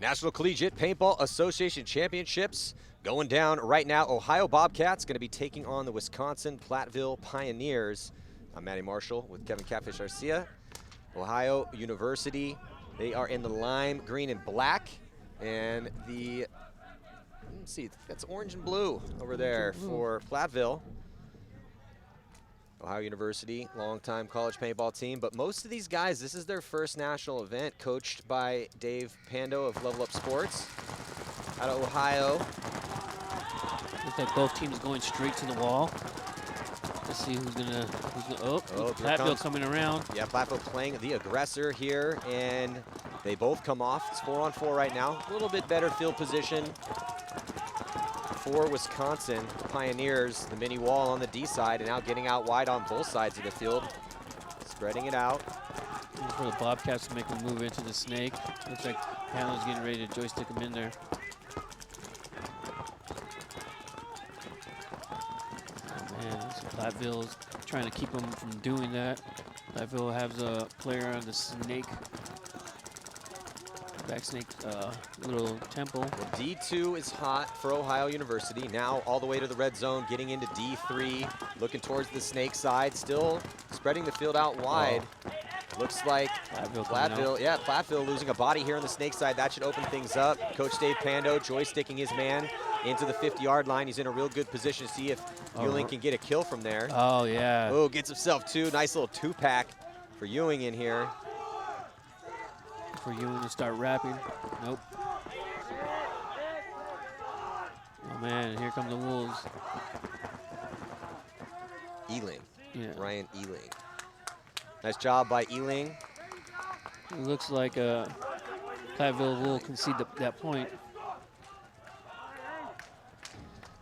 National Collegiate Paintball Association Championships going down right now. Ohio Bobcats going to be taking on the Wisconsin-Platteville Pioneers. I'm Matty Marshall with Kevin Catfish Garcia. Ohio University, they are in the lime, green, and black. And the, let's see, that's orange and blue over there for Platteville. Ohio University, longtime college paintball team, but most of these guys, this is their first national event, coached by Dave Pando of Level Up Sports out of Ohio. Looks like both teams going straight to the wall. Let's see who's gonna Platteville coming around. Yeah, Platteville playing the aggressor here, and they both come off. It's 4-on-4 right now. A little bit better field position for Wisconsin. Pioneers, the mini wall on the D side, and now getting out wide on both sides of the field, spreading it out. For the Bobcats to make a move into the snake. Looks like Panel's getting ready to joystick him in there. Oh man, Platteville's trying to keep him from doing that. Platteville has a player on the snake. Back snake little temple. Well, D2 is hot for Ohio University. Now all the way to the red zone, getting into D3, looking towards the snake side, still spreading the field out wide. Looks like Platteville losing a body here on the snake side. That should open things up. Coach Dave Pando joysticking his man into the 50-yard line. He's in a real good position to see if Ewing can get a kill from there. Oh, yeah. Oh, gets himself two. Nice little two-pack for Ewing in here. For Ewing to start rapping. Nope. Oh, man, here come the Wolves. Ealing. Yeah. Ryan Ealing. Nice job by Ealing. It looks like Platteville will concede that point.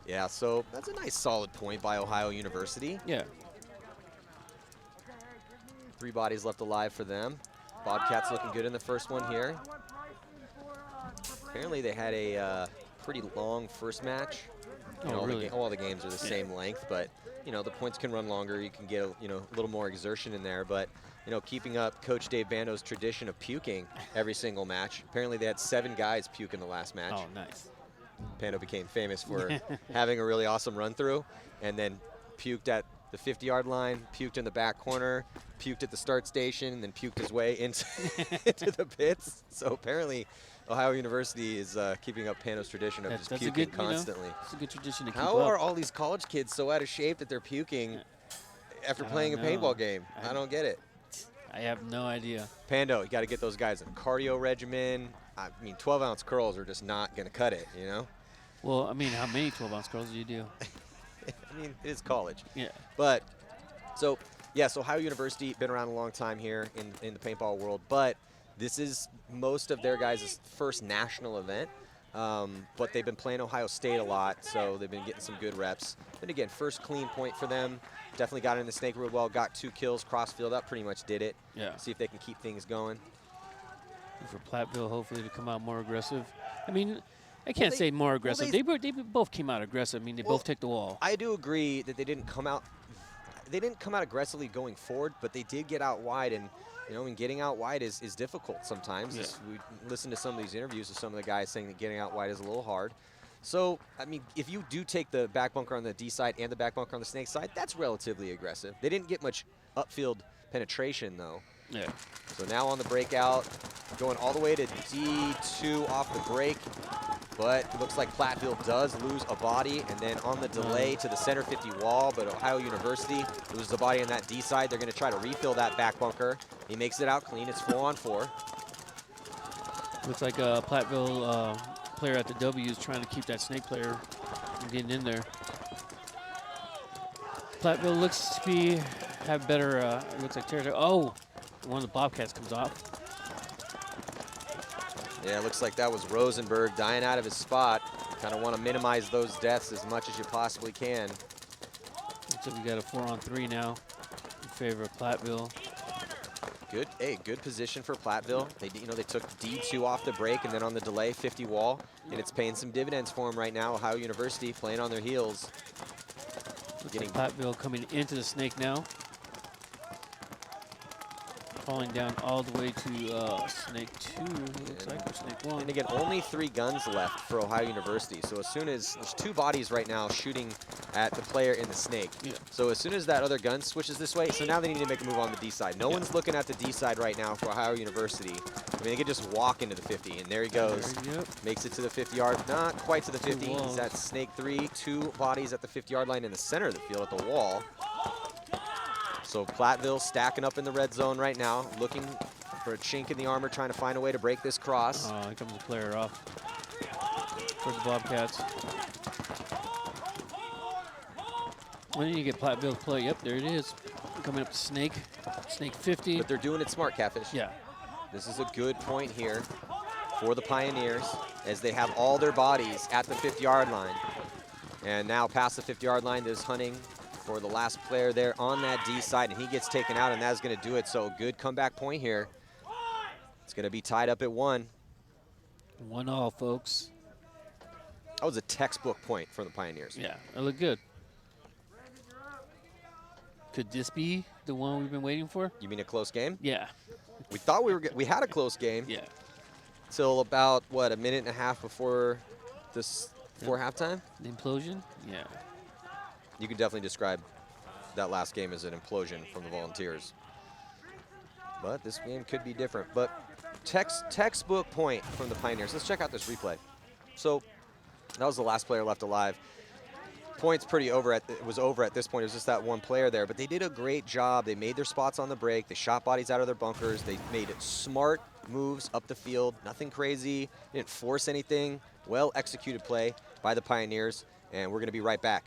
Yeah, so that's a nice solid point by Ohio University. Yeah. 3 bodies left alive for them. Bobcats looking good in the first one here. Apparently they had a pretty long first match. Really? All the games are the same length, but the points can run longer. You can get a little more exertion in there, but keeping up Coach Dave Bando's tradition of puking every single match. Apparently they had 7 guys puke in the last match. Oh, nice. Pando became famous for having a really awesome run through, and then puked at the 50-yard line, puked in the back corner, puked at the start station, and then puked his way into the pits. So apparently Ohio University is keeping up Pando's tradition of just puking constantly. It's a good tradition to keep up. How are all these college kids so out of shape that they're puking after playing a paintball game? I don't get it. I have no idea. Pando, you got to get those guys a cardio regimen. I mean, 12-ounce curls are just not going to cut it, Well, I mean, how many 12-ounce curls do you do? I mean, it is college. Yeah. But, so Ohio University, been around a long time here in the paintball world, but this is most of their guys' first national event. But they've been playing Ohio State a lot, so they've been getting some good reps. And again, first clean point for them. Definitely got in the snake real well, got 2 kills cross-field. That pretty much did it. Yeah. See if they can keep things going. And for Platteville, hopefully, to come out more aggressive. I mean, I can't say more aggressive. They both came out aggressive. I mean, they both took the wall. I do agree that they didn't come out aggressively going forward, but they did get out wide, and and getting out wide is difficult sometimes. Yeah. We listen to some of these interviews of some of the guys saying that getting out wide is a little hard. So, I mean, if you do take the back bunker on the D side and the back bunker on the snake side, that's relatively aggressive. They didn't get much upfield penetration, though. Yeah. So now on the breakout, going all the way to D2 off the break. But it looks like Platteville does lose a body, and then on the delay to the center 50 wall, but Ohio University loses a body on that D side. They're going to try to refill that back bunker. He makes it out clean. It's 4-on-4. Looks like a Platteville player at the W is trying to keep that snake player from getting in there. Platteville looks to have better, it looks like territory. Oh, one of the Bobcats comes off. Yeah, it looks like that was Rosenberg dying out of his spot. Kind of want to minimize those deaths as much as you possibly can. Looks like we got a 4-on-3 now in favor of Platteville. Good position for Platteville. They took D2 off the break, and then on the delay, 50 wall, and it's paying some dividends for them right now. Ohio University playing on their heels. Looks like Platteville coming into the snake now. falling down all the way to snake 2, looks like, or snake 1. And again, only 3 guns left for Ohio University. So as soon as there's 2 bodies right now shooting at the player in the snake. Yeah. So as soon as that other gun switches this way, so now they need to make a move on the D side. No one's looking at the D side right now for Ohio University. I mean, they could just walk into the 50, and there he goes. Makes it to the 50-yard, not quite to the 50. He's at snake 3, 2 bodies at the 50-yard line in the center of the field at the wall. So Platteville stacking up in the red zone right now, looking for a chink in the armor, trying to find a way to break this cross. Oh, here comes the player off for the Bobcats. When did you get Platteville to play? Yep, there it is. Coming up to snake 50. But they're doing it smart, Catfish. Yeah. This is a good point here for the Pioneers as they have all their bodies at the 50-yard line. And now past the 50-yard line, there's hunting for the last player there on that D side, and he gets taken out, and that's going to do it. So good comeback point here. It's going to be tied up at 1. 1-1, folks. That was a textbook point for the Pioneers. Yeah, it looked good. Could this be the one we've been waiting for? You mean a close game? Yeah. We thought we had a close game. Yeah. Till about, what, a minute and a half before halftime? The implosion? Yeah. You can definitely describe that last game as an implosion from the Volunteers. But this game could be different. But textbook point from the Pioneers. Let's check out this replay. So that was the last player left alive. Points pretty over it was over at this point. It was just that one player there, but they did a great job. They made their spots on the break. They shot bodies out of their bunkers. They made smart moves up the field. Nothing crazy. Didn't force anything. Well executed play by the Pioneers, and we're going to be right back.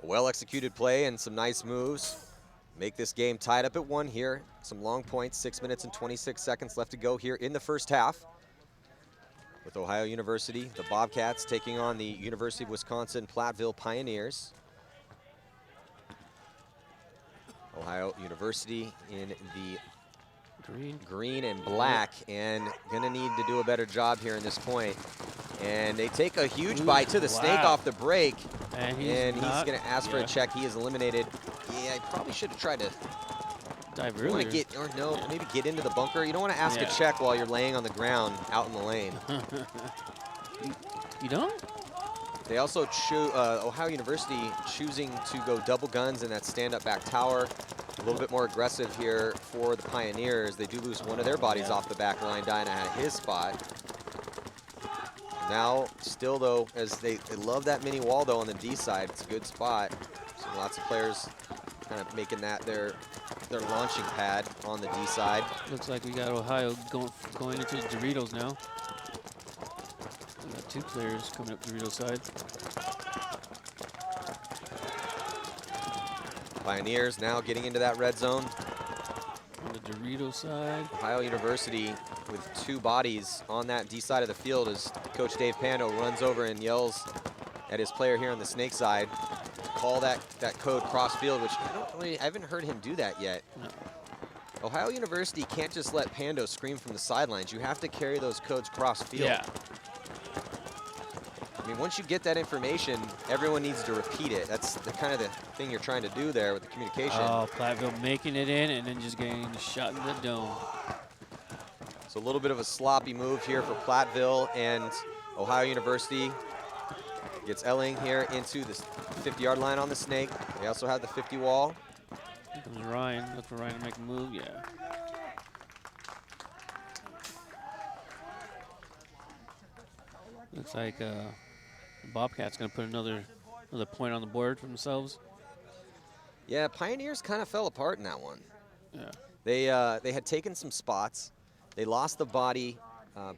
Well-executed play and some nice moves make this game tied up at 1 here. Some long points, 6 minutes and 26 seconds left to go here in the first half. With Ohio University, the Bobcats taking on the University of Wisconsin-Platteville Pioneers. Ohio University in the green and black, and gonna need to do a better job here in this point. And they take a huge bite to the snake off the break. And he's going to ask for a check. He is eliminated. Yeah, I probably should have tried to dive earlier. Maybe get into the bunker. You don't want to ask a check while you're laying on the ground out in the lane. You don't? They also Ohio University choosing to go double guns in that stand-up back tower. A little bit more aggressive here for the Pioneers. They do lose one of their bodies off the back line. Dinah had his spot. Now, still though, as they love that mini wall though on the D side, it's a good spot. So lots of players kind of making that their launching pad on the D side. Looks like we got Ohio going into the Doritos now. We got 2 players coming up Dorito side. Pioneers now getting into that red zone. On the Dorito side. Ohio University with 2 bodies on that D side of the field as Coach Dave Pando runs over and yells at his player here on the snake side to call that code cross field, which I haven't heard him do that yet. No. Ohio University can't just let Pando scream from the sidelines. You have to carry those codes cross field. Yeah. I mean, once you get that information, everyone needs to repeat it. That's the kind of the thing you're trying to do there with the communication. Oh, Platteville making it in and then just getting shot in the dome. So a little bit of a sloppy move here for Platteville, and Ohio University gets Elling here into the 50-yard line on the snake. They also have the 50 wall. Here comes Ryan. Look for Ryan to make a move. Yeah. Looks like the Bobcats going to put another point on the board for themselves. Yeah, Pioneers kind of fell apart in that one. Yeah. They had taken some spots. They lost the body,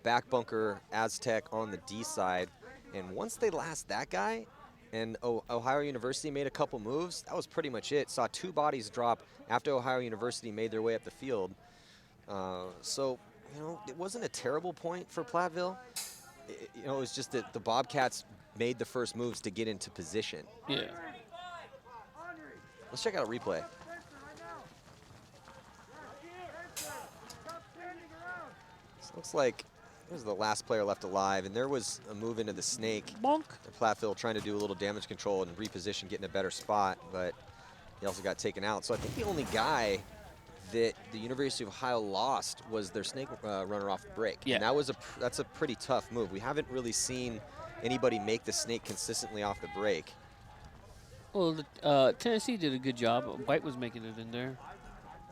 back bunker, Aztec on the D side. And once they lost that guy, and Ohio University made a couple moves, that was pretty much it. Saw 2 bodies drop after Ohio University made their way up the field. So, you know, it wasn't a terrible point for Platteville. You know, it was just that the Bobcats made the first moves to get into position. Yeah. Let's check out a replay. This looks like it was the last player left alive, and there was a move into the snake. Bonk. And Platteville trying to do a little damage control and reposition, get in a better spot, but he also got taken out. So I think the only guy that the University of Ohio lost was their snake runner off the break. Yeah. And that's a pretty tough move. We haven't really seen anybody make the snake consistently off the break. Well, Tennessee did a good job. White was making it in there.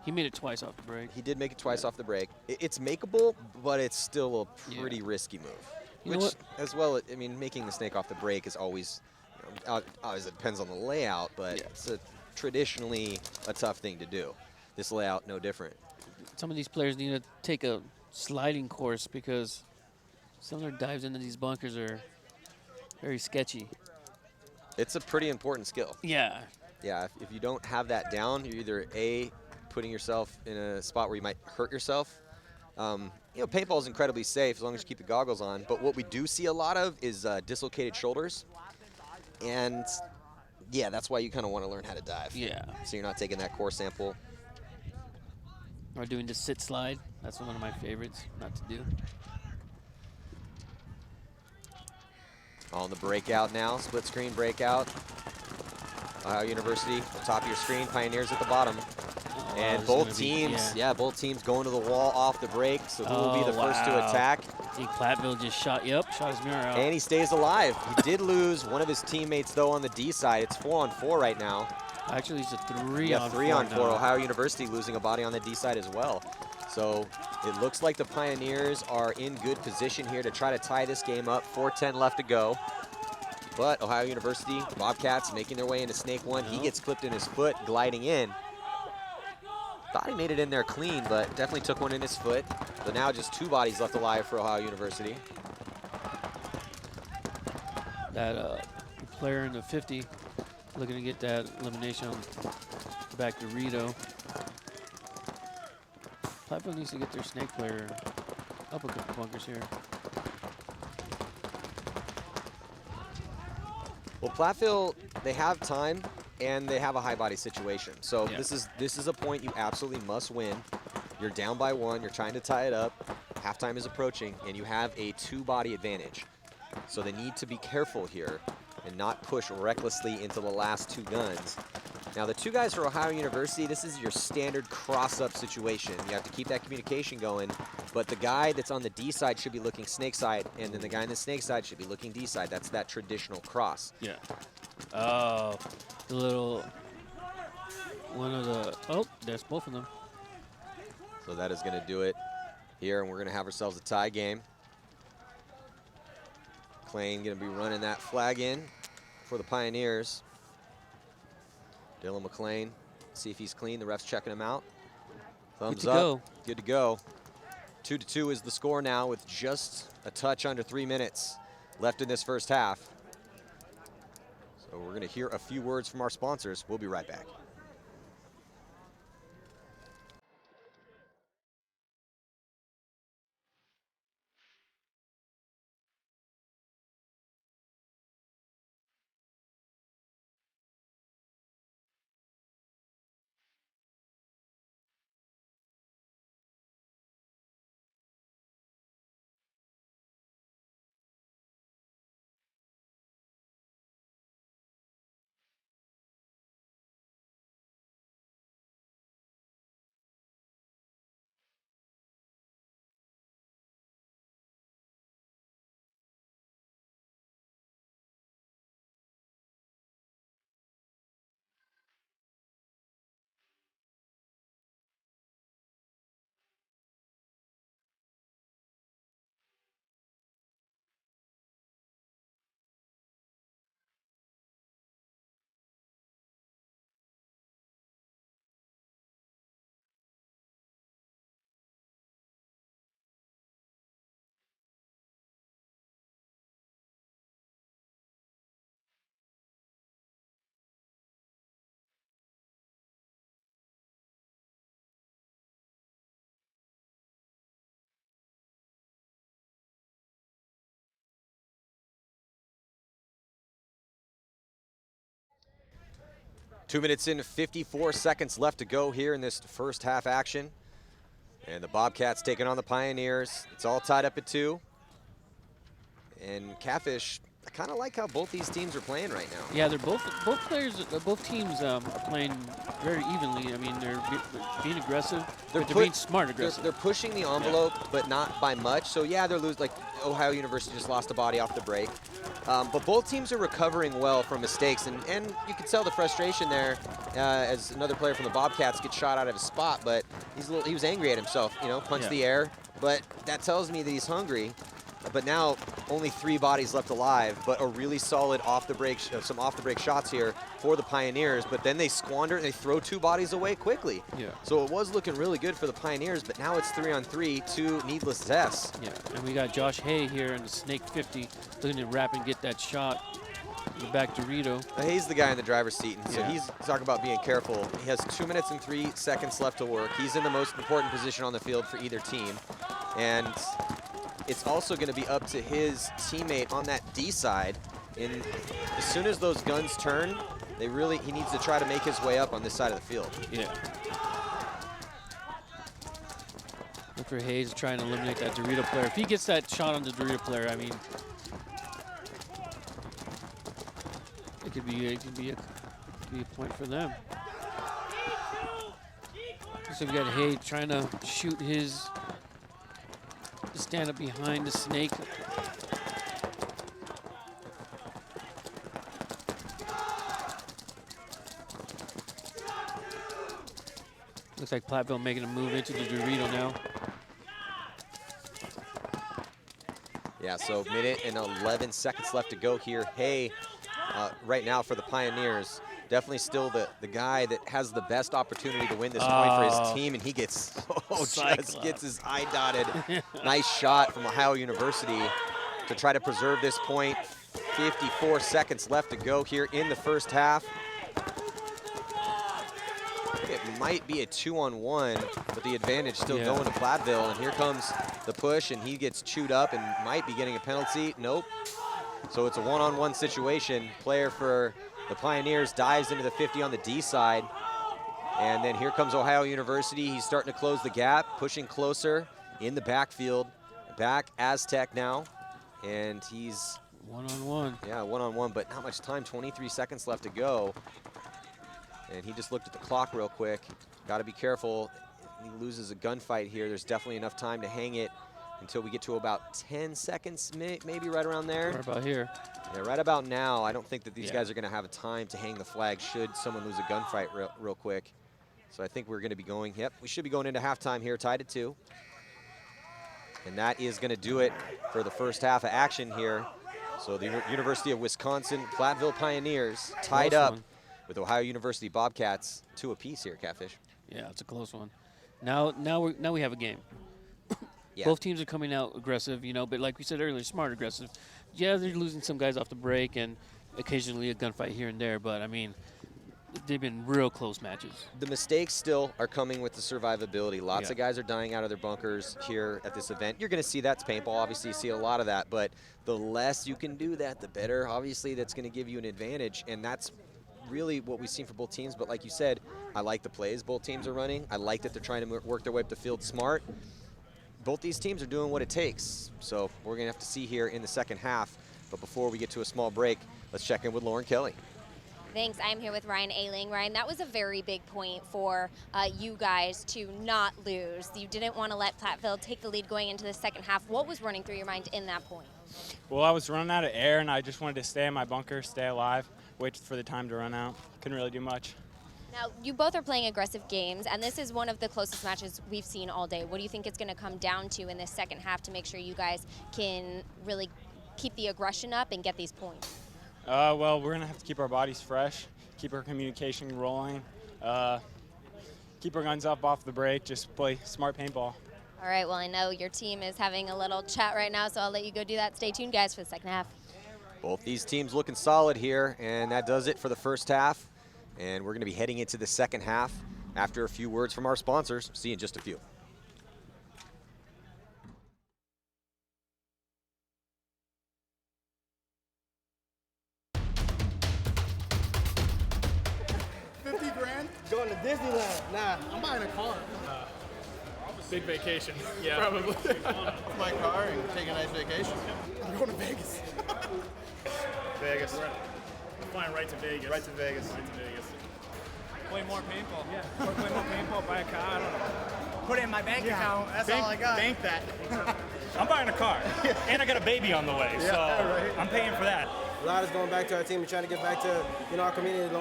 He made it twice off the break. He did make it twice off the break. It's makeable, but it's still a pretty risky move. You know Which, what? as well, I mean, making the snake off the break is always, you know, always it depends on the layout, but it's traditionally a tough thing to do. This layout, no different. Some of these players need to take a sliding course because some of their dives into these bunkers are very sketchy. It's a pretty important skill. Yeah. Yeah, if you don't have that down, you're either A, putting yourself in a spot where you might hurt yourself. You know, paintball is incredibly safe as long as you keep the goggles on, but what we do see a lot of is dislocated shoulders. And yeah, that's why you kind of want to learn how to dive. Yeah. So you're not taking that core sample. Or doing the sit slide. That's one of my favorites not to do. On the breakout now, split screen breakout. Ohio University, top of your screen, Pioneers at the bottom. Oh, And this is both gonna be- teams, yeah. both teams going to the wall off the break, so who will be the first to wow. attack? I think Platteville just shot his mirror out. And he stays alive. He did lose one of his teammates, though, on the D side. It's 4-on-4 right now. Actually, it's a 3-on-4 Yeah, 3-on-4. now. Ohio University losing a body on the D side as well. So it looks like the Pioneers are in good position here to try to tie this game up. 4:10 left to go. But Ohio University, the Bobcats making their way into Snake 1. He gets clipped in his foot, gliding in. Thought he made it in there clean, but definitely took one in his foot. So now just 2 bodies left alive for Ohio University. That player in the 50 looking to get that elimination on back to Rito. Platteville needs to get their snake player up a couple bunkers here. Well, Platteville, they have time and they have a high body situation. So Yeah. this is a point you absolutely must win. You're down by 1, you're trying to tie it up. Halftime is approaching and you have a 2-body advantage. So they need to be careful here and not push recklessly into the last 2 guns. Now the 2 guys for Ohio University, this is your standard cross-up situation. You have to keep that communication going, but the guy that's on the D side should be looking snake side, and then the guy on the snake side should be looking D side. That's that traditional cross. Yeah. Oh, the little one of the, oh, there's both of them. So that is going to do it here, and we're going to have ourselves a tie game. McLean going to be running that flag in for the Pioneers. Dylan McLean, see if he's clean. The ref's checking him out. Thumbs up. go. Good to go. 2-2 is the score now with just a touch under 3 minutes left in this first half. So we're going to hear a few words from our sponsors. We'll be right back. 2 minutes in, 54 seconds left to go here in this first half action. And the Bobcats taking on the Pioneers. It's all tied up at 2. And Catfish, I kind of like how both these teams are playing right now. Yeah, they're both teams are playing very evenly. I mean, they're being aggressive. They're being smart aggressive. They're pushing the envelope, but not by much. So yeah, they're losing. Like Ohio University just lost a body off the break. But both teams are recovering well from mistakes, and you can tell the frustration there as another player from the Bobcats gets shot out of his spot. But he was angry at himself. You know, punched the air. But that tells me that he's hungry. But now only 3 bodies left alive, but a really solid some off the break shots here for the Pioneers. But then they squander and they throw 2 bodies away quickly. Yeah. So it was looking really good for the Pioneers, but now it's 3-on-3, 2 needless deaths. Yeah, and we got Josh Hay here in the Snake 50 looking to wrap and get that shot. The back Dorito. Hayes the guy in the driver's seat, and so he's talking about being careful. He has 2 minutes and 3 seconds left to work. He's in the most important position on the field for either team. And it's also going to be up to his teammate on that D side. And as soon as those guns turn, he needs to try to make his way up on this side of the field. Yeah. Look for Hayes trying to eliminate that Dorito player. If he gets that shot on the Dorito player, I mean, it could be a point for them. So we got Hayes trying to shoot his stand up behind the Snake. Looks like Platteville making a move into the Dorito now. Yeah, so minute and 11 seconds left to go here. Hay, right now for the Pioneers, definitely still the guy that has the best opportunity to win this point for his team, and he gets just gets his eye dotted. Nice shot from Ohio University to try to preserve this point. 54 seconds left to go here in the first half. It might be a 2-on-1, but the advantage still going to Platteville. And here comes the push, and he gets chewed up and might be getting a penalty. Nope. So it's a 1-on-1 situation. Player for the Pioneers dives into the 50 on the D side. And then here comes Ohio University. He's starting to close the gap, pushing closer in the backfield. Back Aztec now. And he's 1-on-1. Yeah, 1-on-1, but not much time. 23 seconds left to go. And he just looked at the clock real quick. Got to be careful. He loses a gunfight here. There's definitely enough time to hang it until we get to about 10 seconds, maybe right around there. Right about here. Yeah, right about now. I don't think that these guys are going to have a time to hang the flag should someone lose a gunfight real quick. So I think we're going to be going, we should be going into halftime here, tied at 2. And that is going to do it for the first half of action here. So the University of Wisconsin-Platteville Pioneers tied up with Ohio University Bobcats 2 apiece here, Catfish. Yeah, it's a close one. Now we have a game. Both teams are coming out aggressive, you know, but like we said earlier, smart aggressive. Yeah, they're losing some guys off the break and occasionally a gunfight here and there, but I mean, they've been real close matches. The mistakes still are coming with the survivability. Lots of guys are dying out of their bunkers here at this event. You're going to see that's paintball. Obviously, you see a lot of that, but the less you can do that, the better. Obviously, that's going to give you an advantage, and that's really what we've seen for both teams. But like you said, I like the plays both teams are running. I like that they're trying to work their way up the field smart. Both these teams are doing what it takes. So we're going to have to see here in the second half. But before we get to a small break, let's check in with Lauren Kelly. Thanks. I'm here with Ryan Ailing. Ryan, that was a very big point for you guys to not lose. You didn't want to let Platteville take the lead going into the second half. What was running through your mind in that point? Well, I was running out of air, and I just wanted to stay in my bunker, stay alive, wait for the time to run out. Couldn't really do much. Now, you both are playing aggressive games, and this is one of the closest matches we've seen all day. What do you think it's going to come down to in this second half to make sure you guys can really keep the aggression up and get these points? Well, we're going to have to keep our bodies fresh, keep our communication rolling, keep our guns up off the break, just play smart paintball. All right, well, I know your team is having a little chat right now, so I'll let you go do that. Stay tuned, guys, for the second half. Both these teams looking solid here, and that does it for the first half. And we're going to be heading into the second half after a few words from our sponsors. See you in just a few. going to Disneyland. Nah. I'm buying a car. Big vacation. Yeah. Probably. My car and take a nice vacation. I'm going to Vegas. Vegas. I'm flying right to Vegas. Right to Vegas. Right to Vegas. Play more paintball. Yeah. Or play more paintball, buy a car. I don't know. Put it in my bank account. That's all I got. Bank that. I'm buying a car, and I got a baby on the way, so right. I'm paying for that. A lot is going back to our team and trying to get back to, our community.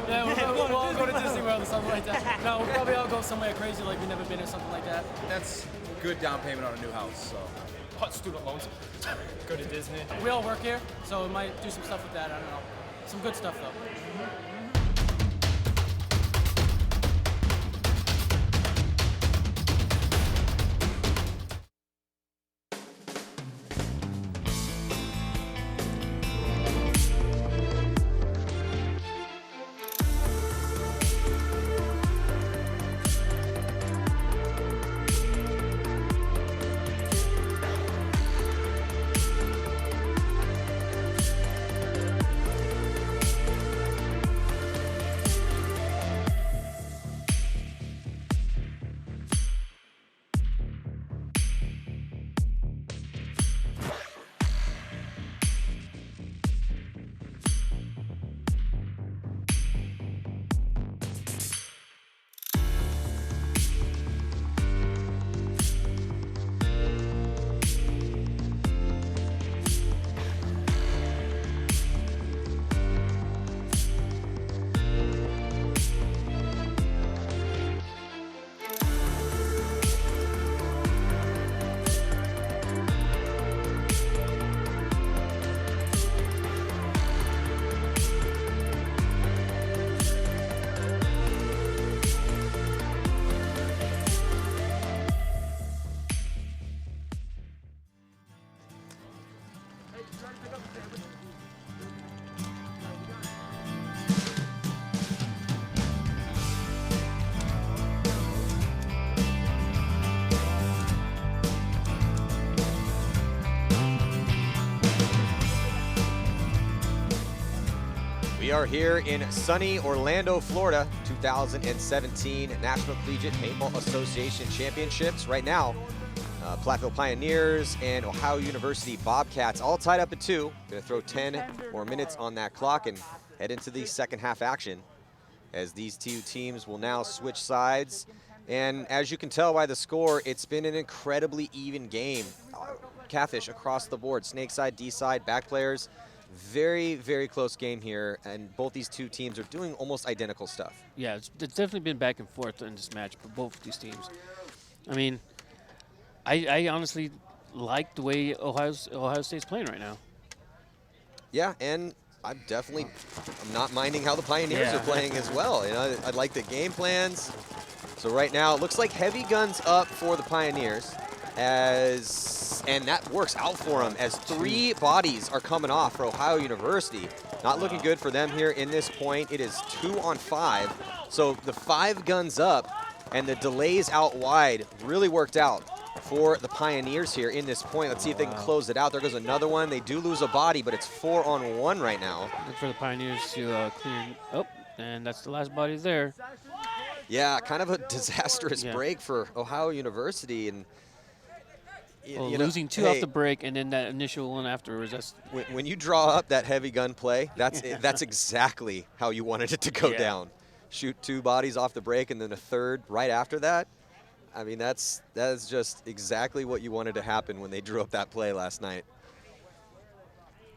Yeah, we'll all go to Disney World or something like that. No, we'll probably all go somewhere crazy like we've never been or something like that. That's good down payment on a new house, so. Hot student loans. Go to Disney. We all work here, so we might do some stuff with that. I don't know. Some good stuff, though. We are here in sunny Orlando, Florida, 2017 National Collegiate Paintball Association Championships. Right now, Platteville Pioneers and Ohio University Bobcats all tied up at 2. Going to throw 10 more minutes on that clock and head into the second half action as these two teams will now switch sides. And as you can tell by the score, it's been an incredibly even game. Catfish across the board, snake side, D side, back players. Very, very close game here, and both these two teams are doing almost identical stuff. Yeah, it's definitely been back and forth in this match for both of these teams. I mean, I honestly like the way Ohio State's playing right now. Yeah, and I'm not minding how the Pioneers are playing as well. I like the game plans. So right now, it looks like heavy guns up for the Pioneers, and that works out for them as 3 bodies are coming off for Ohio University. Not looking good for them here in this point. It is 2 on 5. So the 5 guns up and the delays out wide really worked out for the Pioneers here in this point. Let's see if they can close it out. There goes another one. They do lose a body, but it's 4 on 1 right now. Look for the Pioneers to clear. Oh, and that's the last body there. Yeah, kind of a disastrous break for Ohio University. And losing 2 off the break and then that initial one afterwards. That's when you draw up that heavy gun play, that's exactly how you wanted it to go down. Shoot 2 bodies off the break and then a third right after that. I mean, that is just exactly what you wanted to happen when they drew up that play last night.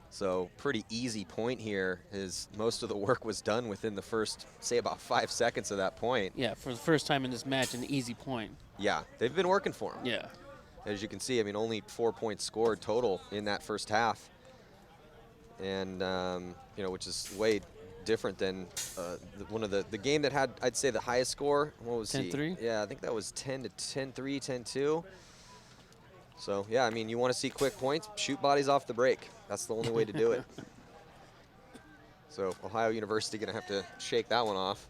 So pretty easy point here, as most of the work was done within the first, say, about 5 seconds of that point. Yeah, for the first time in this match, an easy point. Yeah, they've been working for them. Yeah. As you can see, I mean, only 4 points scored total in that first half. And, which is way different than one of the game that had, I'd say, the highest score. What was 10-3? Yeah, I think that was 10-3, 10-2. So, yeah, I mean, you want to see quick points, shoot bodies off the break. That's the only way to do it. So, Ohio University going to have to shake that one off.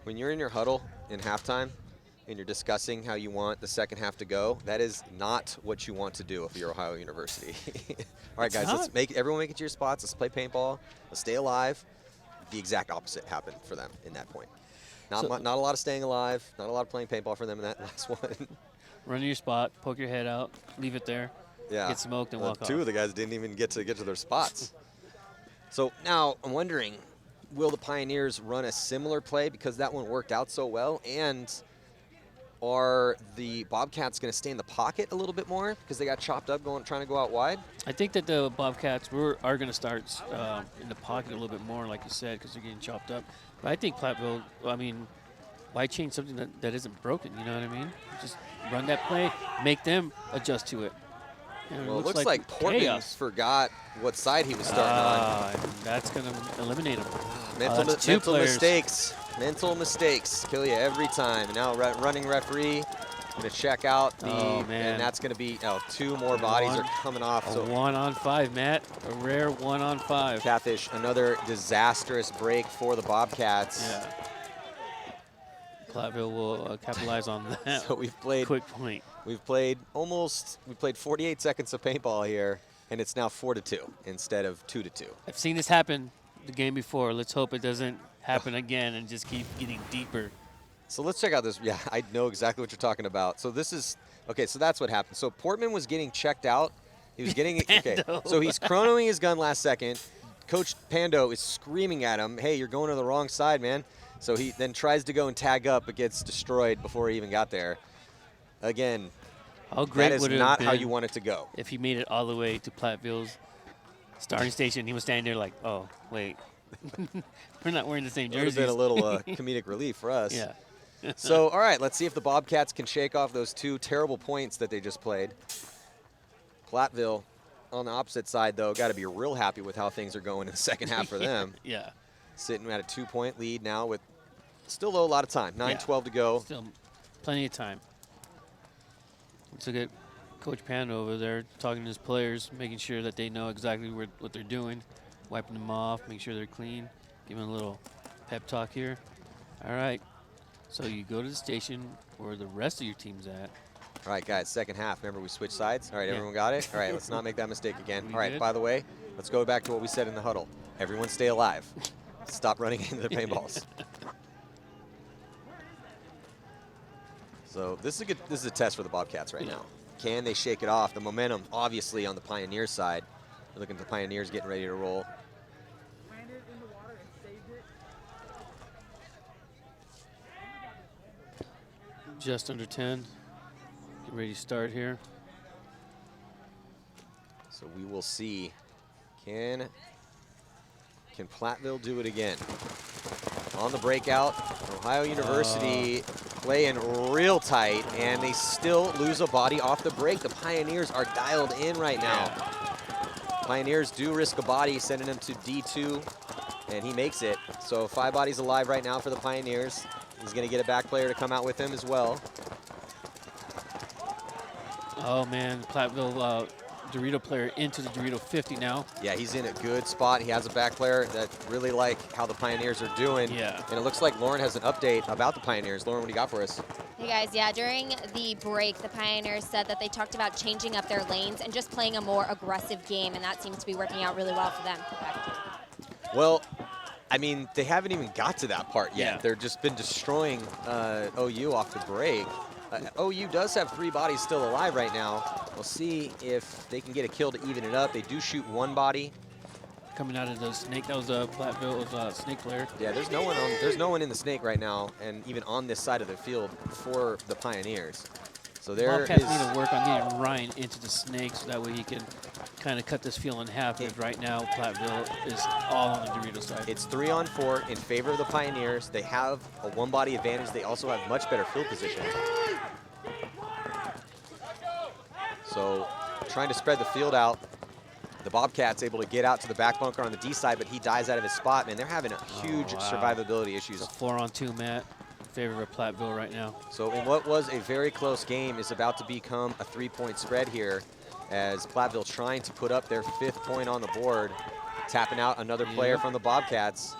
When you're in your huddle in halftime and you're discussing how you want the second half to go, that is not what you want to do if you're Ohio University. All right, guys, everyone make it to your spots. Let's play paintball. Let's stay alive. the exact opposite happened for them in that point. Not a lot of staying alive, not a lot of playing paintball for them in that last one. Run to your spot, poke your head out, leave it there, get smoked, and walk off. Two of the guys didn't even get to their spots. So now I'm wondering, will the Pioneers run a similar play because that one worked out so well? And are the Bobcats going to stay in the pocket a little bit more because they got chopped up trying to go out wide? I think that the Bobcats are going to start in the pocket a little bit more, like you said, because they're getting chopped up. But I think Platteville, I mean, why change something that isn't broken? You know what I mean? Just run that play, make them adjust to it. And well, it looks like Portman forgot what side he was starting on. And that's going to eliminate him. Mental mistakes. Mental mistakes kill you every time. And now running referee going to check out and that's going to be 2 more bodies are coming off. So 1-on-5, Matt. A rare 1-on-5. Catfish, another disastrous break for the Bobcats. Yeah. Platteville will capitalize on that. So we've played quick point. We played 48 seconds of paintball here, and it's now 4-2 instead of 2-2. I've seen this happen the game before. Let's hope it doesn't happen again and just keep getting deeper. So let's check out this. Yeah, I know exactly what you're talking about. So this is, okay, so that's what happened. So Portman was getting checked out. He was getting, okay, so he's chronoing his gun last second. Coach Pando is screaming at him, hey, you're going to the wrong side, man. So he then tries to go and tag up, but gets destroyed before he even got there. Again, how great that is not how you want it to go. If he made it all the way to Platteville's starting station, he was standing there like, oh, wait. We're not wearing the same jerseys. It would have been a little comedic relief for us. Yeah. So, all right, let's see if the Bobcats can shake off those 2 terrible points that they just played. Platteville, on the opposite side, though, got to be real happy with how things are going in the second half for them. Yeah. Sitting at a 2-point lead now with still a lot of time. 9:12 to go. Still plenty of time. Let's look at Coach Pando over there talking to his players, making sure that they know exactly what they're doing, wiping them off, make sure they're clean, giving a little pep talk here. All right. So you go to the station where the rest of your team's at. All right, guys, second half. Remember, we switched sides? All right, everyone got it? All right, let's not make that mistake again. All right, good? by the way, let's go back to what we said in the huddle. Everyone stay alive. Stop running into the paintballs. So this is a test for the Bobcats right now. Can they shake it off? The momentum, obviously, on the Pioneer side. We're looking at the Pioneers getting ready to roll. Just under 10. Get ready to start here. So we will see. Can Platteville do it again? On the breakout, Ohio University playing real tight, and they still lose a body off the break. The Pioneers are dialed in right now. Pioneers do risk a body, sending him to D2, and he makes it. So 5 bodies alive right now for the Pioneers. He's going to get a back player to come out with him as well. Oh, man, Platteville Dorito player into the Dorito 50 now. Yeah, he's in a good spot. He has a back player that really like how the Pioneers are doing. Yeah. And it looks like Lauren has an update about the Pioneers. Lauren, what do you got for us? Hey guys, yeah, during the break, the Pioneers said that they talked about changing up their lanes and just playing a more aggressive game, and that seems to be working out really well for them. Well, I mean, they haven't even got to that part yet. Yeah. They've just been destroying OU off the break. OU does have 3 bodies still alive right now. We'll see if they can get a kill to even it up. They do shoot 1 body. Coming out of the snake, that was Platteville's snake player. Yeah, there's no one in the snake right now, and even on this side of the field for the Pioneers. So there Bobcats is. need to work on getting Ryan into the snake so that way he can kind of cut this field in half. Because right now, Platteville is all on the Dorito side. It's 3-on-4 in favor of the Pioneers. They have a 1-body advantage. They also have much better field position. So trying to spread the field out. The Bobcats able to get out to the back bunker on the D side, but he dies out of his spot. Man, they're having a huge survivability issues. It's a 4-on-2, Matt, in favor of Platteville right now. So in what was a very close game is about to become a 3-point spread here, as Platteville trying to put up their 5th point on the board, tapping out another player from the Bobcats.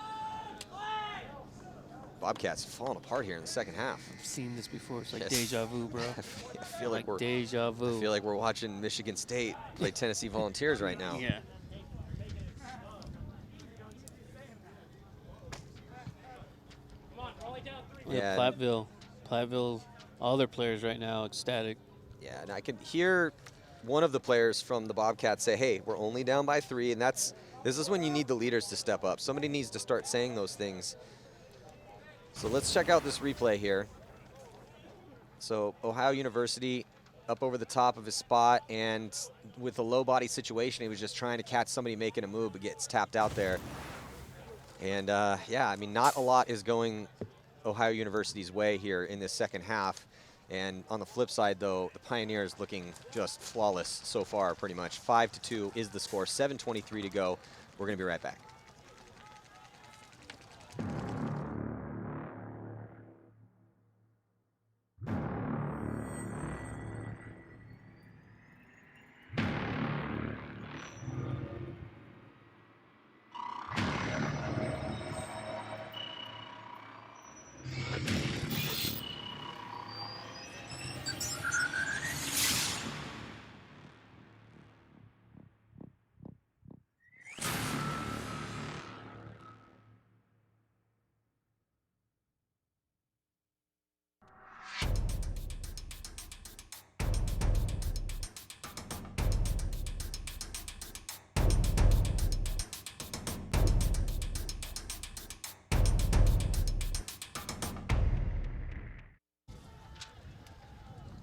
Bobcats falling apart here in the second half. I've seen this before. It's like deja vu, bro. I feel like we're deja vu. I feel like we're watching Michigan State play Tennessee Volunteers right now. Yeah. Yeah, Platteville, all their players right now ecstatic. Yeah, and I can hear one of the players from the Bobcats say, hey, we're only down by 3, and this is when you need the leaders to step up. Somebody needs to start saying those things. So let's check out this replay here. So Ohio University up over the top of his spot, and with a low body situation, he was just trying to catch somebody making a move, but gets tapped out there. And yeah, I mean, not a lot is going Ohio University's way here in this second half. And on the flip side, though, the Pioneers looking just flawless so far, pretty much. 5-2 is the score, 7:23 to go. We're going to be right back.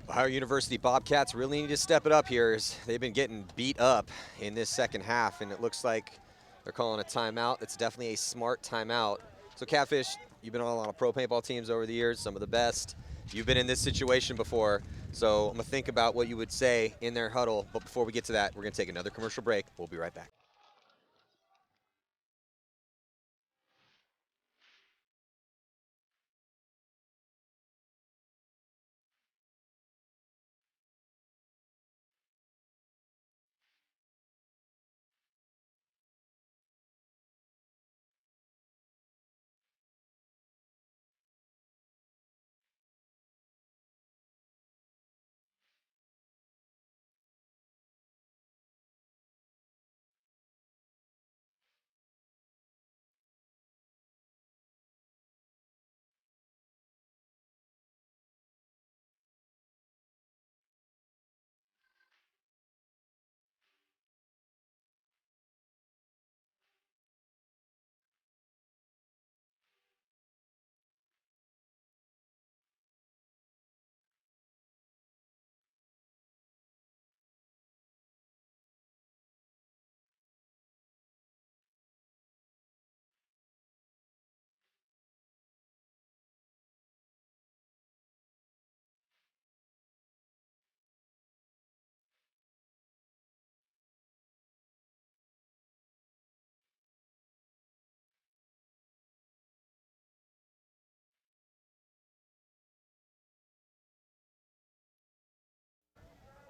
Ohio University Bobcats really need to step it up here, as they've been getting beat up in this second half, and it looks like they're calling a timeout. It's definitely a smart timeout. So Catfish, you've been on a lot of pro paintball teams over the years, some of the best. You've been in this situation before, so I'm gonna think about what you would say in their huddle, but before we get to that, we're gonna take another commercial break. We'll be right back.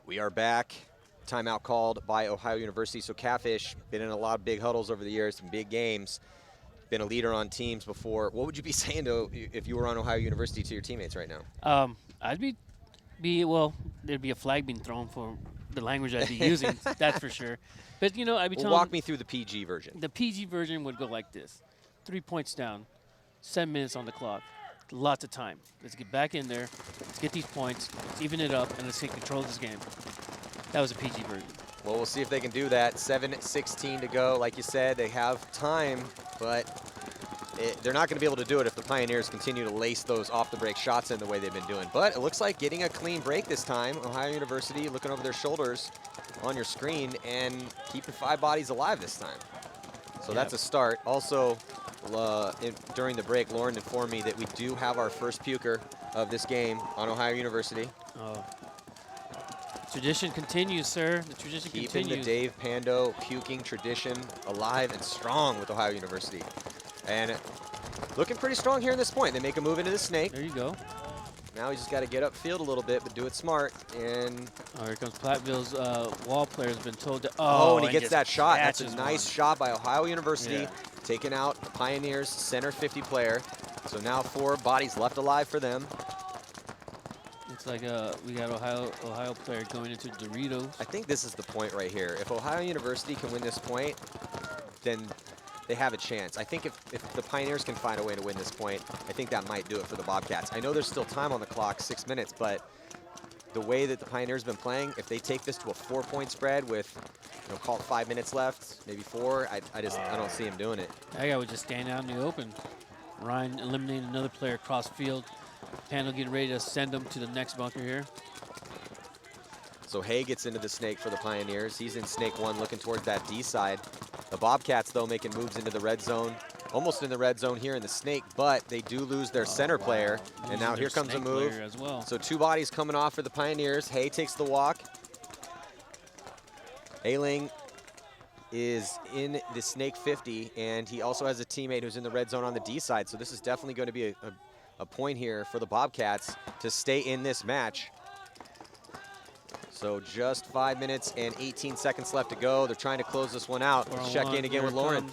We are back. Timeout called by Ohio University. So Catfish, been in a lot of big huddles over the years, some big games, been a leader on teams before. What would you be saying to if you were on Ohio University to your teammates right now? I'd well, there'd be a flag being thrown for the language I'd be using, that's for sure. But, you know, I'd be telling... Walk me through the PG version. The PG version would go like this. 3 points down, 7 minutes on the clock. Lots of time. Let's get back in there. Let's get these points. Let's even it up, and let's take control of this game. That was a PG version. Well, we'll see if they can do that. 7:16 to go. Like you said, they have time, but they're not going to be able to do it if the Pioneers continue to lace those off-the-break shots in the way they've been doing. But it looks like getting a clean break this time. Ohio University looking over their shoulders on your screen and keeping 5 bodies alive this time. So that's a start. Also, during the break, Lauren informed me that we do have our first puker of this game on Ohio University. Oh. Tradition continues, sir. The tradition continues. Keeping the Dave Pando puking tradition alive and strong with Ohio University. And looking pretty strong here in this point. They make a move into the snake. There you go. Now he just got to get upfield a little bit, but do it smart. And here comes Platteville's wall player has been told to. Oh, and he gets that shot. That's a nice shot by Ohio University, taking out the Pioneers' center 50 player. So now 4 bodies left alive for them. Looks like we got Ohio player going into Doritos. I think this is the point right here. If Ohio University can win this point, then they have a chance. I think if the Pioneers can find a way to win this point, I think that might do it for the Bobcats. I know there's still time on the clock, 6 minutes, but the way that the Pioneers have been playing, if they take this to a 4-point spread with, call it 5 minutes left, maybe 4, I don't see him doing it. That guy would just stand out in the open. Ryan eliminating another player across field. Pando getting ready to send him to the next bunker here. So Hay gets into the snake for the Pioneers. He's in snake 1 looking towards that D side. The Bobcats, though, making moves into the red zone. Almost in the red zone here in the snake, but they do lose their center player. And now here comes a move. As well. So 2 bodies coming off for the Pioneers. Hay takes the walk. Ailing is in the snake 50, and he also has a teammate who's in the red zone on the D side. So this is definitely going to be a point here for the Bobcats to stay in this match. So just 5 minutes and 18 seconds left to go. They're trying to close this one out. Let's check in again with Lauren.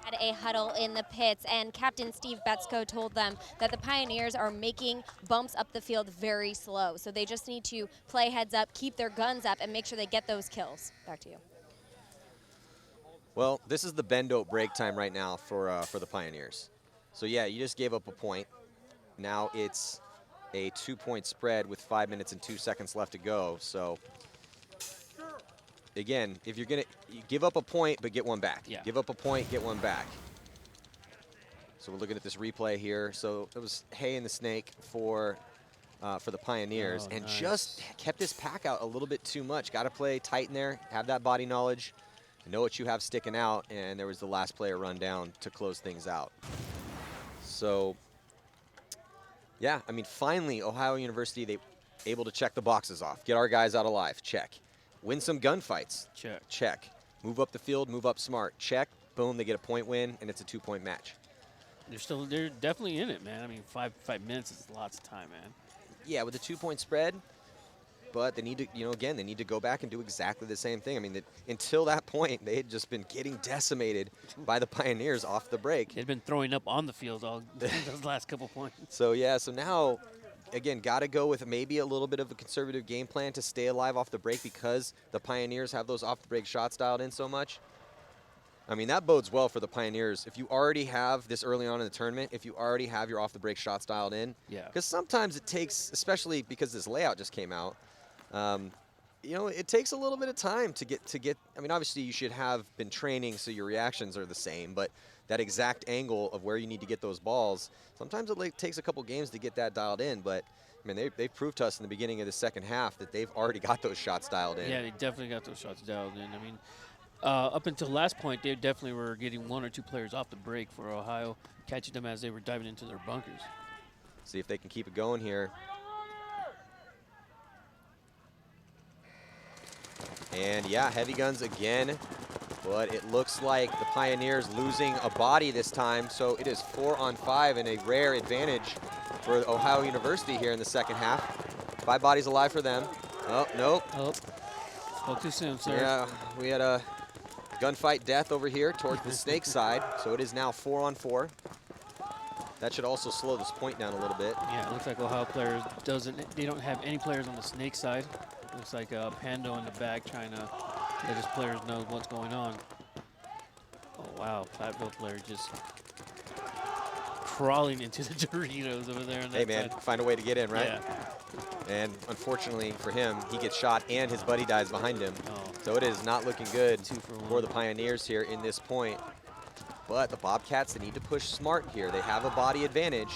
Had a huddle in the pits, and Captain Steve Betsko told them that the Pioneers are making bumps up the field very slow. So they just need to play heads up, keep their guns up, and make sure they get those kills. Back to you. Well, this is the bendo break time right now for the Pioneers. So yeah, you just gave up a point. Now it's a 2-point spread with 5 minutes and 2 seconds left to go. So again, if you're you give up a point but get one back. Yeah. Give up a point, get one back. So we're looking at this replay here. So it was Hay and the snake for the Pioneers, and just kept his pack out a little bit too much. Got to play tight in there, have that body knowledge, know what you have sticking out, and there was the last player run down to close things out. So yeah, I mean, finally, Ohio University, they able to check the boxes off. Get our guys out alive, check. Win some gunfights, check. Move up the field, move up smart, check. Boom, they get a point win, and it's a 2-point match. They're definitely in it, man. I mean, five minutes is lots of time, man. Yeah, with a 2-point spread, but they need to, again, they need to go back and do exactly the same thing. I mean, until that point, they had just been getting decimated by the Pioneers off the break. They'd been throwing up on the field all those last couple points. So yeah, so now, again, got to go with maybe a little bit of a conservative game plan to stay alive off the break because the Pioneers have those off-the-break shots dialed in so much. I mean, that bodes well for the Pioneers. If you already have this early on in the tournament, if you already have your off-the-break shots dialed in, because sometimes it takes, especially because this layout just came out, it takes a little bit of time to get. I mean, obviously you should have been training so your reactions are the same, but that exact angle of where you need to get those balls, sometimes it takes a couple games to get that dialed in. But I mean, they've proved to us in the beginning of the second half that they've already got those shots dialed in. Yeah, they definitely got those shots dialed in. I mean, up until last point, they definitely were getting 1 or 2 players off the break for Ohio, catching them as they were diving into their bunkers. See if they can keep it going here. And yeah, heavy guns again, but it looks like the Pioneers losing a body this time, so it is 4-on-5 and a rare advantage for Ohio University here in the second half. 5 bodies alive for them. Oh, nope. Oh, spoke too soon, sir. Yeah, we had a gunfight death over here towards the snake side, so it is now 4-on-4. That should also slow this point down a little bit. Yeah, it looks like Ohio players they don't have any players on the snake side. Looks like Pando in the back trying to let his players know what's going on. Oh, wow. Platteville player just crawling into the Doritos over there. Hey, man, find a way to get in, right? Yeah. And unfortunately for him, he gets shot and his buddy dies behind him. So it is not looking good for the Pioneers here in this point. But the Bobcats, they need to push smart here. They have a body advantage.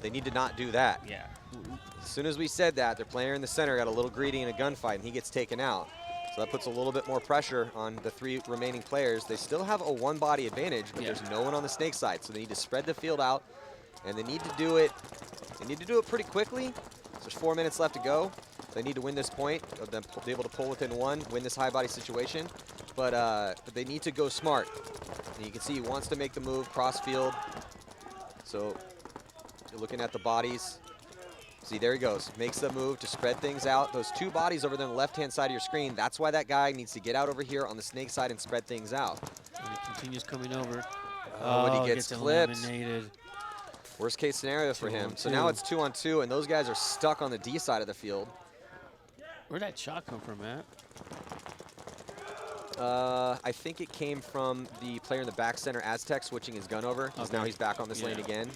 They need to not do that. Yeah. As soon as we said that, their player in the center got a little greedy in a gunfight, and he gets taken out. So that puts a little bit more pressure on the 3 remaining players. They still have a 1-body advantage, but there's no one on the snake side. So they need to spread the field out, and they need to do it. They need to do it pretty quickly. So there's 4 minutes left to go. They need to win this point, of them be able to pull within 1, win this high body situation. But they need to go smart. And you can see he wants to make the move cross field. So you're looking at the bodies. See, there he goes. Makes the move to spread things out. Those 2 bodies over there on the left-hand side of your screen, that's why that guy needs to get out over here on the snake side and spread things out. And he continues coming over. But he gets clipped. Eliminated. Worst case scenario for him. So now it's 2-on-2, and those guys are stuck on the D side of the field. Where'd that shot come from, Matt? I think it came from the player in the back center, Aztec, switching his gun over, because now he's back on this lane again.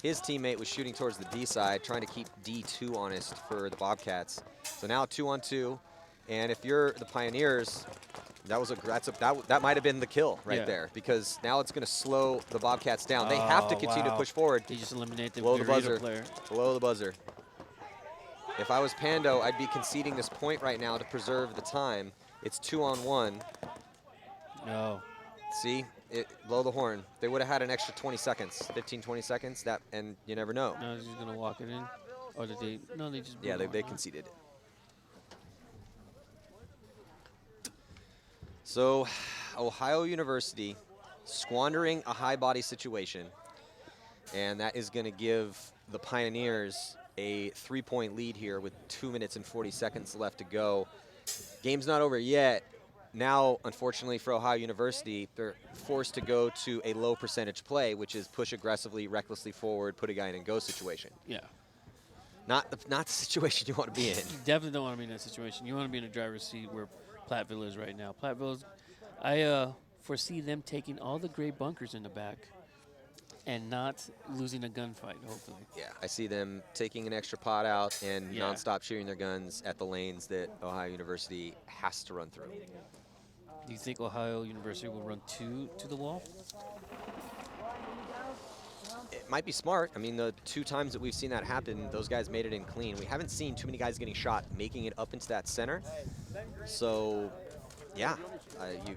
His teammate was shooting towards the D side, trying to keep D2 honest for the Bobcats. So now 2-on-2, and if you're the Pioneers, that might have been the kill right there, because now it's going to slow the Bobcats down. They have to continue to push forward. They just eliminate the below the buzzer. player. Below the buzzer. If I was Pando, I'd be conceding this point right now to preserve the time. It's 2-on-1. No. See, blow the horn. They would have had an extra 20 seconds, 15, 20 seconds, and you never know. No, he's going to walk it in. Or did they? No, they just. Yeah, they conceded. So, Ohio University squandering a high body situation, and that is going to give the Pioneers a 3-point lead here with 2 minutes and 40 seconds left to go. Game's not over yet. Now, unfortunately for Ohio University, they're forced to go to a low percentage play, which is push aggressively, recklessly forward, put a guy in and go situation. Yeah. Not the situation you want to be in. You definitely don't want to be in that situation. You want to be in the driver's seat where Platteville is right now. I foresee them taking all the gray bunkers in the back and not losing a gunfight, hopefully. Yeah, I see them taking an extra pot out and nonstop shooting their guns at the lanes that Ohio University has to run through. Do you think Ohio University will run two to the wall? It might be smart. I mean, the 2 times that we've seen that happen, those guys made it in clean. We haven't seen too many guys getting shot making it up into that center. So, yeah,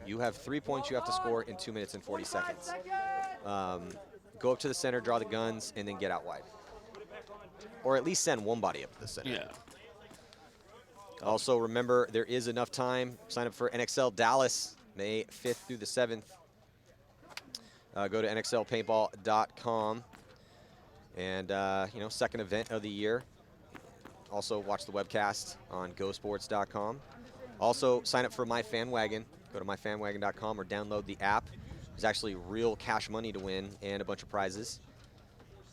you have 3 points you have to score in 2 minutes and 40 seconds. Go up to the center, draw the guns, and then get out wide. Or at least send one body up to the center. Yeah. Also, remember, there is enough time. Sign up for NXL Dallas, May 5th through the 7th. Go to nxlpaintball.com. And, second event of the year. Also, watch the webcast on gosports.com. Also, sign up for MyFanWagon. Go to myfanwagon.com or download the app. There's actually real cash money to win and a bunch of prizes.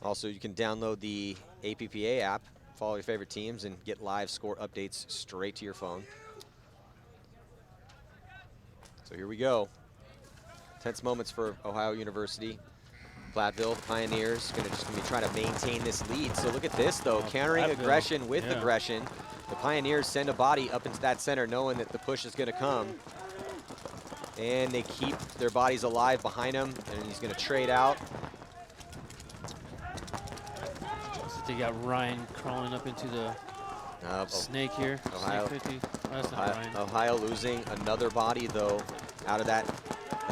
Also, you can download the APPA app, follow your favorite teams, and get live score updates straight to your phone. So here we go. Tense moments for Ohio University. Platteville Pioneers going to be trying to maintain this lead. So look at this, though, countering aggression with aggression. The Pioneers send a body up into that center knowing that the push is going to come. And they keep their bodies alive behind him, and he's going to trade out. So they got Ryan crawling up into the snake here. Ohio, snake 50. Oh, that's not Ryan. Ohio losing another body, though, out of that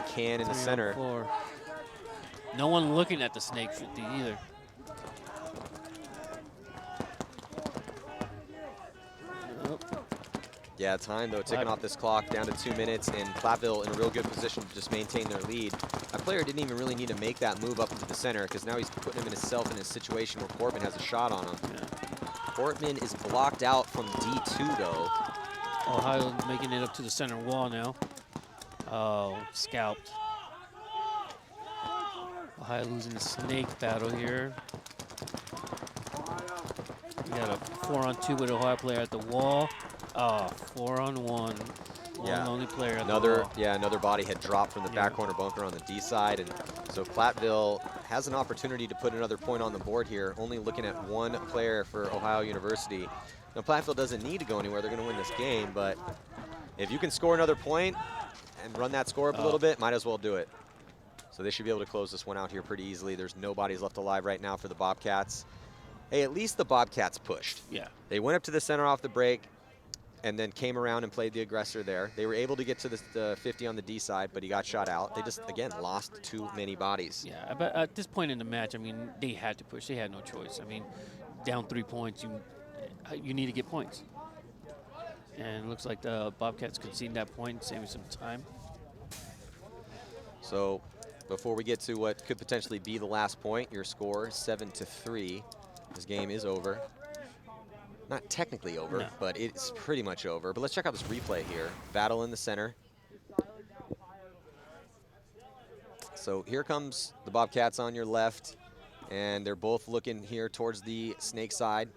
can in the center. 4. No one looking at the snake 50 either. Yeah, time, though, ticking off this clock down to 2 minutes, and Platteville in a real good position to just maintain their lead. That player didn't even really need to make that move up into the center, because now he's putting himself in a situation where Portman has a shot on him. Yeah. Portman is blocked out from D2, though. Ohio making it up to the center wall now. Oh, scalped. Ohio losing the snake battle here. We got a 4-on-2 with Ohio player at the wall. Oh, 4-on-1. One only player at the wall. Yeah, another body had dropped from the back corner bunker on the D side, and so Platteville has an opportunity to put another point on the board here, only looking at one player for Ohio University. Now, Platteville doesn't need to go anywhere. They're going to win this game, but if you can score another point and run that score up a little bit, might as well do it. So they should be able to close this one out here pretty easily. There's no bodies left alive right now for the Bobcats. Hey, at least the Bobcats pushed. Yeah. They went up to the center off the break and then came around and played the aggressor there. They were able to get to the 50 on the D side, but he got shot out. They just, again, lost too many bodies. Yeah, but at this point in the match, I mean, they had to push. They had no choice. I mean, down 3 points, you need to get points. And it looks like the Bobcats conceding that point, saving some time. So before we get to what could potentially be the last point, your score 7-3. This game is over. Not technically over, but it's pretty much over. But let's check out this replay here. Battle in the center. So here comes the Bobcats on your left, and they're both looking here towards the snake side.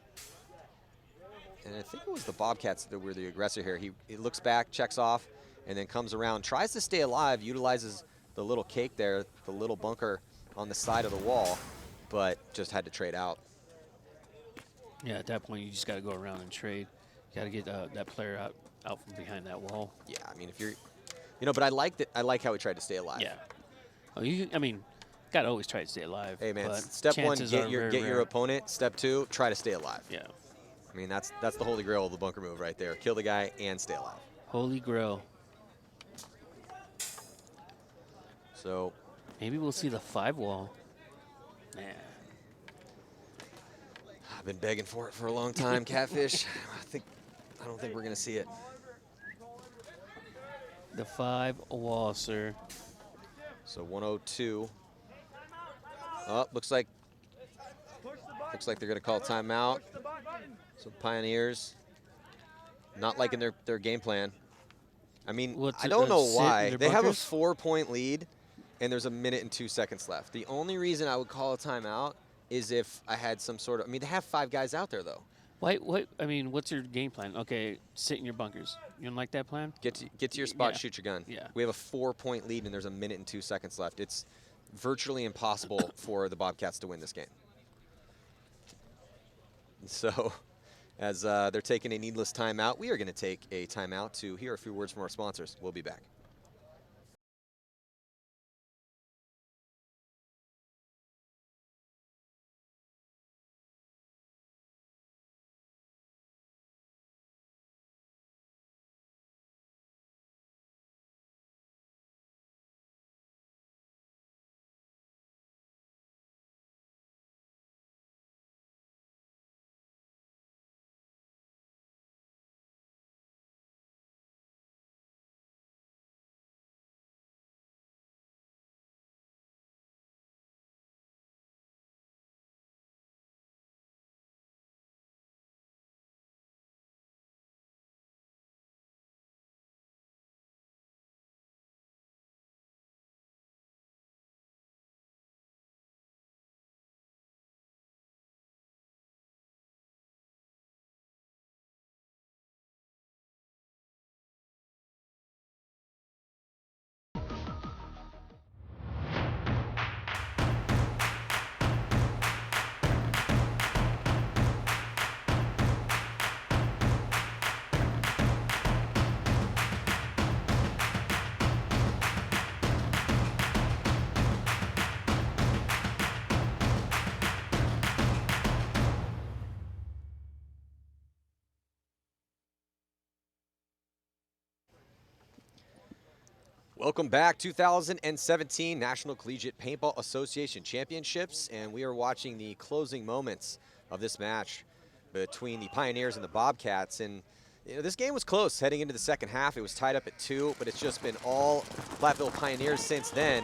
And I think it was the Bobcats that were the aggressor here. He looks back, checks off, and then comes around, tries to stay alive, utilizes the little cake there, the little bunker on the side of the wall, but just had to trade out. Yeah, at that point, you just got to go around and trade. You got to get that player out from behind that wall. Yeah, I mean, if you're, but I like that. I like how he tried to stay alive. Yeah. Oh, I mean, got to always try to stay alive. Hey man, step one, get your opponent. Step two, try to stay alive. Yeah. I mean, that's the holy grail of the bunker move right there. Kill the guy and stay alive. Holy grail. So maybe we'll see the 5 wall. Nah. I've been begging for it for a long time, Catfish. I don't think we're gonna see it. The 5 wall, sir. So 102. Oh, looks like they're gonna call timeout. So Pioneers not liking their game plan. I mean, I don't know why. They have a 4-point lead, and there's 1 minute and 2 seconds left. The only reason I would call a timeout is if I had some sort of, I mean, they have 5 guys out there, though. I mean, what's your game plan? Okay, sit in your bunkers. You don't like that plan? Get to your spot, shoot your gun. Yeah. We have a 4-point lead, and there's 1 minute and 2 seconds left. It's virtually impossible for the Bobcats to win this game. So, as they're taking a needless timeout, we are going to take a timeout to hear a few words from our sponsors. We'll be back. Welcome back, 2017 National Collegiate Paintball Association Championships, and we are watching the closing moments of this match between the Pioneers and the Bobcats. And this game was close heading into the second half. It was tied up at 2, but it's just been all Platteville Pioneers since then,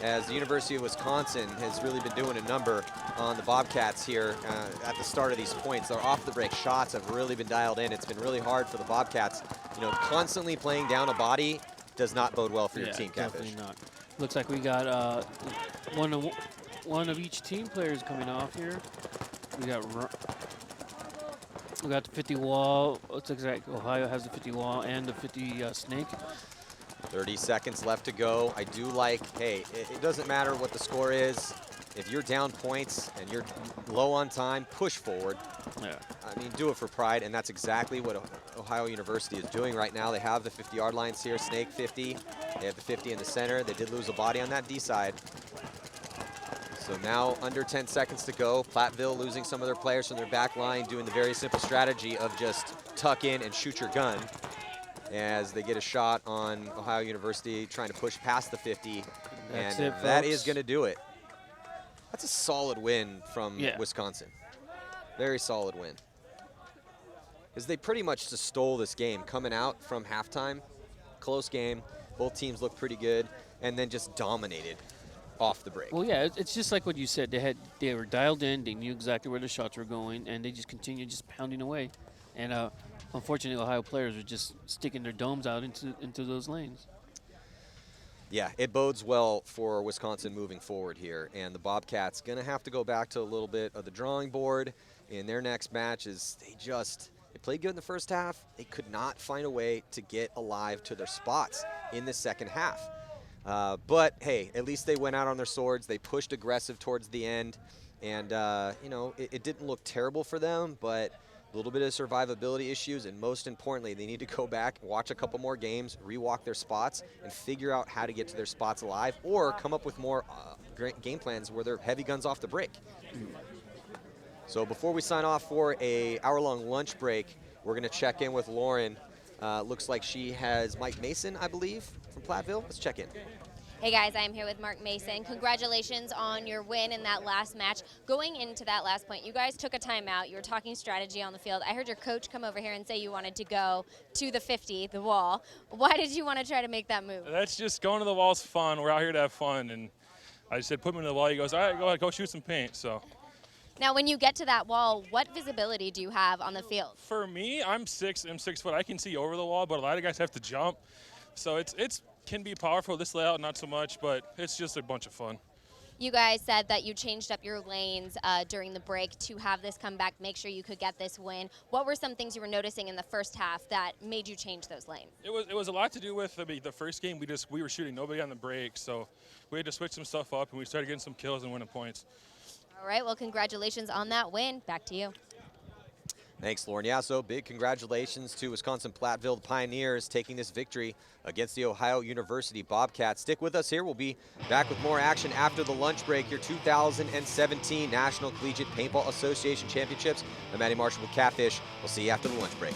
as the University of Wisconsin has really been doing a number on the Bobcats here at the start of these points. Their off-the-break shots have really been dialed in. It's been really hard for the Bobcats. Constantly playing down a body does not bode well for your team, Catfish. Definitely not. Looks like we got one of each team players coming off here. We got the 50 wall. Looks like Ohio has the 50 wall and the 50 snake. 30 seconds left to go. I do like, hey, it doesn't matter what the score is. If you're down points and you're low on time, push forward. Yeah. I mean, do it for pride, and that's exactly what Ohio University is doing right now. They have the 50-yard lines here, snake 50. They have the 50 in the center. They did lose a body on that D side. So now under 10 seconds to go. Platteville losing some of their players from their back line, doing the very simple strategy of just tuck in and shoot your gun as they get a shot on Ohio University trying to push past the 50. That's and it, that folks. is going to do it. That's a solid win from Wisconsin. Very solid win. Because they pretty much just stole this game coming out from halftime. Close game. Both teams looked pretty good. And then just dominated off the break. Well, yeah, it's just like what you said. They were dialed in. They knew exactly where the shots were going, and they just continued just pounding away. And unfortunately, Ohio players were just sticking their domes out into those lanes. Yeah, it bodes well for Wisconsin moving forward here. And the Bobcats going to have to go back to a little bit of the drawing board in their next match. Is they played good in the first half. They could not find a way to get alive to their spots in the second half. But hey, at least they went out on their swords. They pushed aggressive towards the end, and you know, it didn't look terrible for them, but a little bit of survivability issues, and most importantly, they need to go back, watch a couple more games, rewalk their spots, and figure out how to get to their spots alive, or come up with more game plans where they're heavy guns off the break. So before we sign off for a hour-long lunch break, we're going to check in with Lauren. Looks like she has Mike Mason, I believe, from Platteville. Let's check in. Hey guys, I'm here with Mark Mason. Congratulations on your win in that last match. Going into that last point, you guys took a timeout. You were talking strategy on the field. I heard your coach come over here and say you wanted to go to the 50, the wall. Why did you want to try to make that move? That's just going to the wall's fun. We're out here to have fun. And I just said, put me to the wall. He goes, all right, go ahead, go shoot some paint. So. Now, when you get to that wall, what visibility do you have on the field? For me, I'm 6 foot. I can see over the wall, but a lot of guys have to jump. So it's can be powerful. This layout, not so much, but it's just a bunch of fun. You guys said that you changed up your lanes during the break to have this come back, make sure you could get this win. What were some things you were noticing in the first half that made you change those lanes? It was a lot to do with the first game. We were shooting nobody on the break, so we had to switch some stuff up, and we started getting some kills and winning points. All right, well, congratulations on that win. Back to you. Thanks, Lauren. Yeah, so big congratulations to Wisconsin-Platteville Pioneers taking this victory against the Ohio University Bobcats. Stick with us here. We'll be back with more action after the lunch break. Your 2017 National Collegiate Paintball Association Championships. I'm Matty Marshall with Catfish. We'll see you after the lunch break.